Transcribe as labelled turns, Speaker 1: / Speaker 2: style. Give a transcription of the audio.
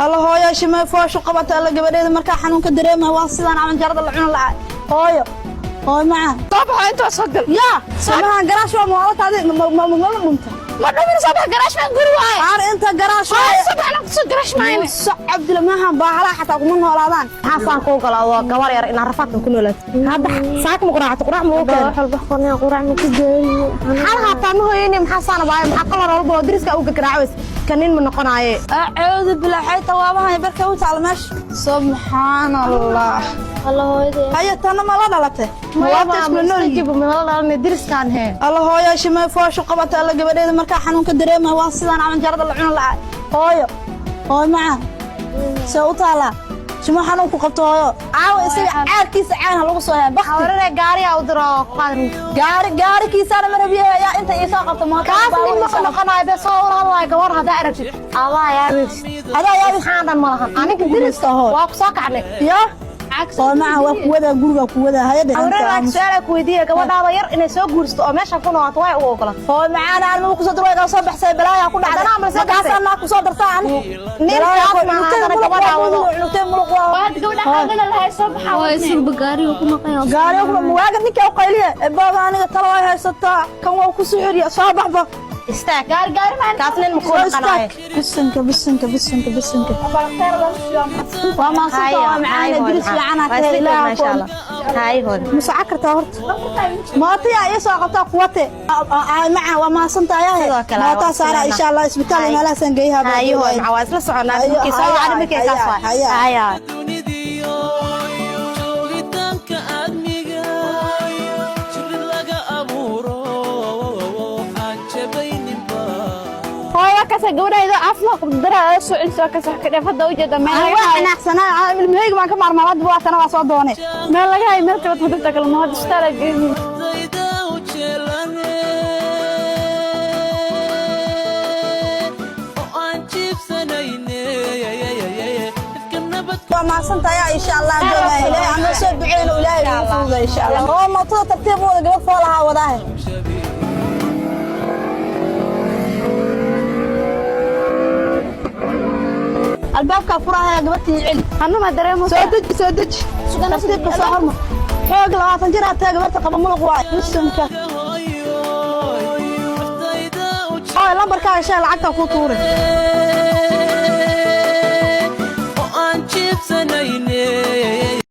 Speaker 1: الله هويا شما فوش قبط الله قبليد مركا حنون كدريمه واصلان عمل جرد العون لا هويا هوي معاه
Speaker 2: طبعا انت صدق
Speaker 1: يا سماها قراش وموالات هذه
Speaker 2: ما نمر صباح قراش ما نقول واي
Speaker 1: عار انت قراش
Speaker 2: صباح انا قصد قراش معي
Speaker 1: عبد الله باهلا حتى من هولادان
Speaker 2: حاسان كو قلا waa gabar yar in rafaad ku noolad hada saak ma quraacto quraac ma ogaa wax walba qornaa quraac ma ku deeyo hal haatan hooyeen maxaa baay maxaa qala walba diriska uga garaacays kanin ma noqonaaye
Speaker 1: a'uudu billahi hayta waabahay barka u taalmash subhanallah
Speaker 2: الله هويدي
Speaker 1: هيا تنا ما لا دلته
Speaker 2: ما isku nool jib ma la dhalan diriskan he
Speaker 1: الله هويا شما فوش قبط الله قبليد marka xanuun ka dareemayo waa sidaan aman jarada la cuno la hooyo hooy macaan soo taala shima xanuun ku qabto hooyo aaw isaga caarkiisa caan lagu soo haa bax
Speaker 2: hore gaari aa u diro qaadin
Speaker 1: gaari kiisa ma rabiyo yaa inta ii soo qabto ma
Speaker 2: kaas ma noqonaay bas oo walaal gabar hada aragtid adaa yaa xaadan ma lahan aniga dirista hooy waa ku soo kacnay
Speaker 1: yaa oo macaan waa kuwada guriga kuwada hay'adda
Speaker 2: awraad su'aal ku weydiiyay gabadhaada yar inay soo guursato oo meesha ku noqoto way u ogolaan
Speaker 1: oo macaan aan ku soo darway soo baxsay balaaya ku dhacday
Speaker 2: ana ma soo
Speaker 1: kaasana ku soo dartaan
Speaker 2: nin kaas ma hada gabadha wado
Speaker 1: cunugtay muruq waa
Speaker 2: gabadha lahay soo baxaa
Speaker 3: waa isba gaari ku maqayo
Speaker 1: gaari ku waaga ninka u qayliye baaba aniga tala way haysataa kan waa ku soo xiriya soo baxba
Speaker 2: استاك قال ما كاتلين مكون قناعي
Speaker 1: بسنك وما صوتها معانا درس معانا
Speaker 2: كيلا ما شاء الله هاي هون
Speaker 1: مسعكرتها هرت ما طيا يسوع قطع قوتي معها وما صنتها يا ما تصار ان شاء الله اسبتال ما لا سنجيها
Speaker 2: هاي هون عواز لا سعنا كي سو عاد مكي كاسوا هاي كاسة جودة إذا أصلا قدرة سؤال سواء كاسة كده فضل وجد ما
Speaker 1: أنا أحسن أنا المهيج ما كمر مرات بوقت أنا وصادوني
Speaker 2: ما لقى هاي مرت وتفضلتك المهاد اشترك
Speaker 1: ما صنت يا إن شاء الله جماعة إلهي عم نسوي بعين وإلهي إن شاء الله هو ما طلع ترتيب ولا قبل فولها وضاهي الباب كفرها يا قبتي علم
Speaker 2: أنا ما أدري ما
Speaker 1: سودج ترتيب كسرهم حق لا تنجرها تقبت قبل ملق واحد مسمك لمبر كان شيء العقد فطوري
Speaker 4: وأنت بسنيني